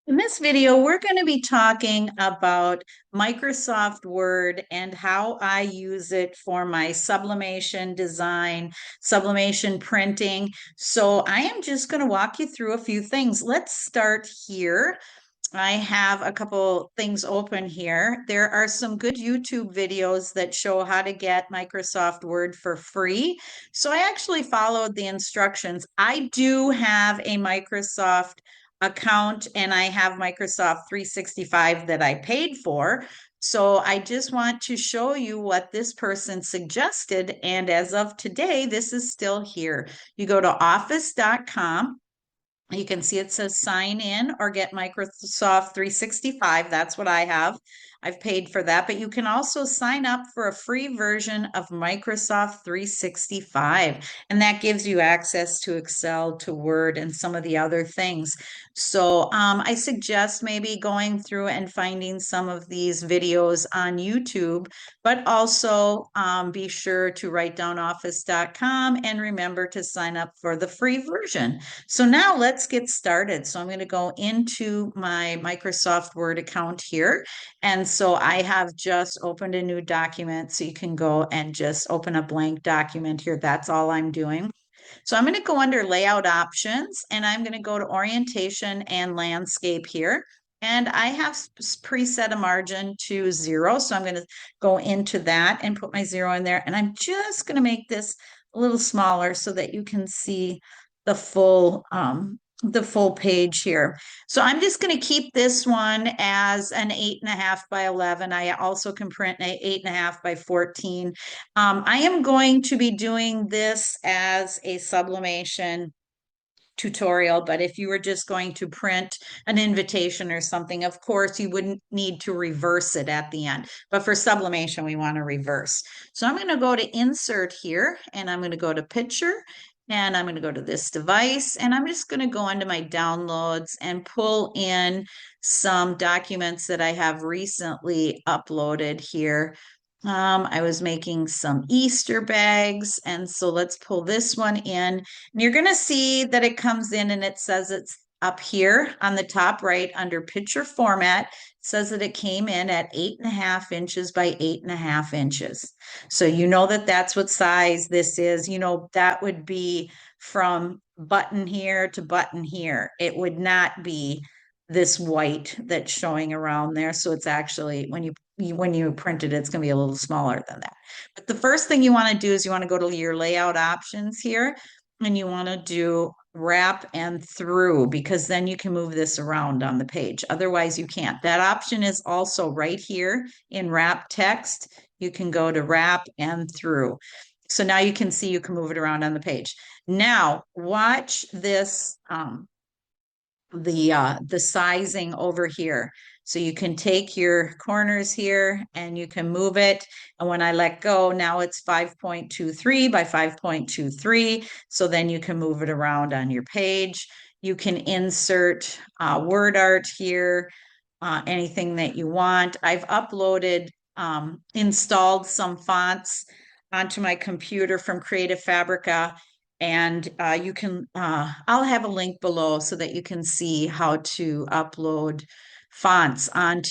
In this video, we're going to be talking about Microsoft Word and how I use it for my sublimation design, sublimation printing. So I am just going to walk you through a few things. Let's start here. I have a couple things open here. There are some good YouTube videos that show how to get Microsoft Word for free. So I actually followed the instructions. I do have a Microsoft account and I have Microsoft 365 that I paid for. So I just want to show you what this person suggested. And as of today, this is still here. You go to office.com. You can see it says sign in or get Microsoft 365. That's what I have. I've paid for that, but you can also sign up for a free version of Microsoft 365, and that gives you access to Excel, to Word, and some of the other things. So I suggest maybe going through and finding some of these videos on YouTube, but also be sure to write down office.com and remember to sign up for the free version. So now let's get started. So I'm going to go into my Microsoft Word account here. And so I have just opened a new document. So you can go and just open a blank document here. That's all I'm doing. So I'm going to go under layout options and I'm going to go to orientation and landscape here. And I have preset a margin to 0. So I'm going to go into that and put my 0 in there. And I'm just going to make this a little smaller so that you can see the full page here. So I'm just going to keep this one as an 8.5 by 11. I also can print an 8.5 by 14. I am going to be doing this as a sublimation tutorial, but if you were just going to print an invitation or something, of course, you wouldn't need to reverse it at the end. But for sublimation, we want to reverse. So I'm going to go to insert here and I'm going to go to picture and I'm going to go to this device and I'm just going to go into my downloads and pull in some documents that I have recently uploaded here. I was making some Easter bags, and so let's pull this one in. And you're going to see that it comes in and it says it's up here on the top right under picture format. It says that it came in at 8.5 inches by 8.5 inches. So you know that that's what size this is. You know, that would be from button here to button here. It would not be this white that's showing around there. So it's actually when you print it, it's going to be a little smaller than that. But the first thing you want to do is you want to go to your layout options here and you want to do wrap and through because then you can move this around on the page. Otherwise, you can't. That option is also right here in wrap text. You can go to wrap and through. So now you can see you can move it around on the page. Now, watch this the sizing over here. So you can take your corners here and you can move it. And when I let go, now it's 5.23 by 5.23. So then you can move it around on your page. You can insert word art here, anything that you want. I've uploaded, installed some fonts onto my computer from Creative Fabrica and you can, I'll have a link below so that you can see how to upload fonts and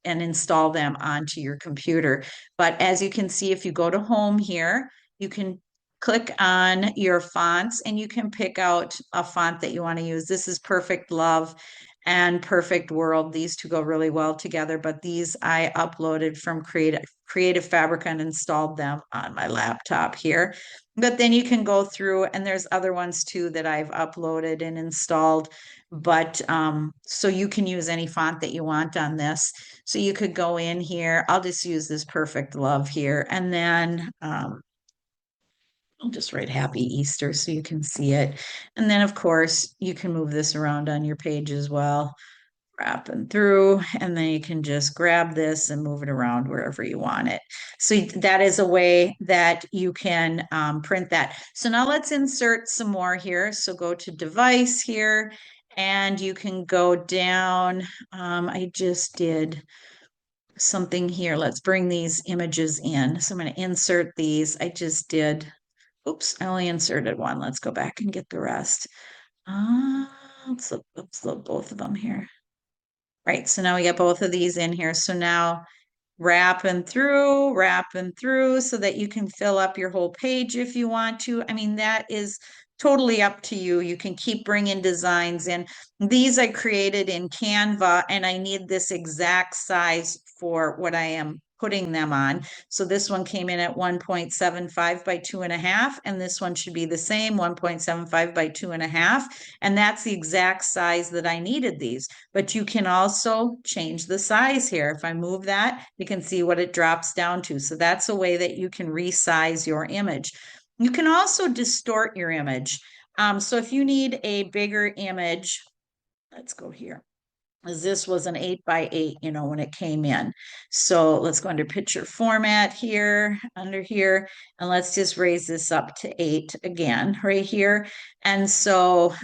install them onto your computer. But as you can see, if you go to home here, you can click on your fonts and you can pick out a font that you want to use. This is Perfect Love and Perfect World. These two go really well together, but these I uploaded from Creative Fabrica and installed them on my laptop here. But then you can go through and there's other ones too that I've uploaded and installed. But so you can use any font that you want on this. So you could go in here. I'll just use this Perfect Love here. And then I'll just write Happy Easter so you can see it. And then, of course, you can move this around on your page as well, wrapping through, and then you can just grab this and move it around wherever you want it. So that is a way that you can print that. So now let's insert some more here. So go to device here, and you can go down. I just did something here. Let's bring these images in. So I'm going to insert these. I just did. Oops, I only inserted one. Let's go back and get the rest. Let's look both of them here. Right, so now we got both of these in here. So now wrapping through so that you can fill up your whole page if you want to. I mean, that is totally up to you. You can keep bringing designs in. These I created in Canva, and I need this exact size for what I am putting them on. So this one came in at 1.75 by 2.5, and this one should be the same, 1.75 by 2.5. And that's the exact size that I needed these. But you can also change the size here. If I move that, you can see what it drops down to. So that's a way that you can resize your image. You can also distort your image. So if you need a bigger image, let's go here. As this was an 8 by 8, when it came in. So let's go under picture format here, under here, and let's just raise this up to 8 again, right here. And so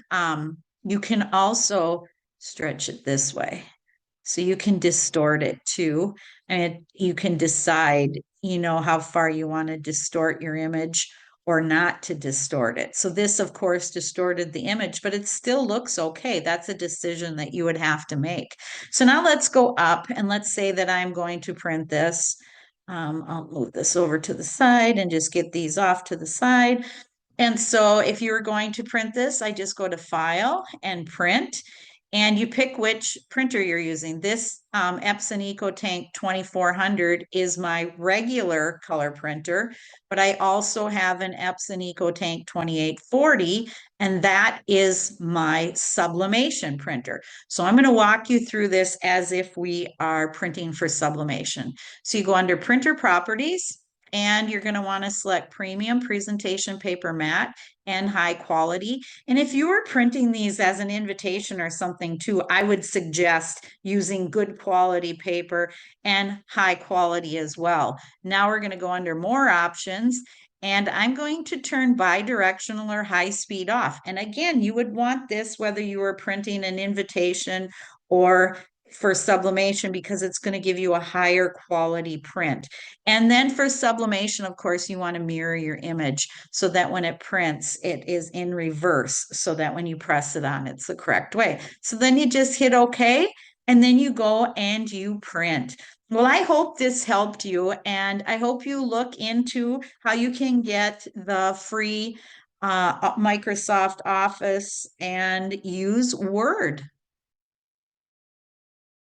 you can also stretch it this way. So you can distort it too. And you can decide, how far you want to distort your image or not to distort it. So this, of course, distorted the image, but it still looks okay. That's a decision that you would have to make. So now let's go up and let's say that I'm going to print this. I'll move this over to the side and just get these off to the side. And so if you're going to print this, I just go to File and Print, and you pick which printer you're using. This Epson EcoTank 2400 is my regular color printer, but I also have an Epson EcoTank 2840, and that is my sublimation printer. So I'm going to walk you through this as if we are printing for sublimation. So you go under Printer Properties, and you're going to want to select Premium Presentation Paper Matte and High Quality. And if you were printing these as an invitation or something too, I would suggest using good quality paper and high quality as well. Now we're going to go under More Options, and I'm going to turn bidirectional or high speed off. And again, you would want this whether you were printing an invitation or for sublimation, because it's going to give you a higher quality print. And then for sublimation, of course, you want to mirror your image so that when it prints, it is in reverse, so that when you press it on, it's the correct way. So then you just hit OK, and then you go and you print. Well, I hope this helped you, and I hope you look into how you can get the free Microsoft Office and use Word.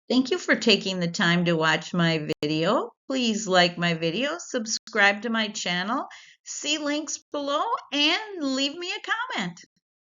Thank you for taking the time to watch my video. Please like my video, subscribe to my channel, see links below, and leave me a comment.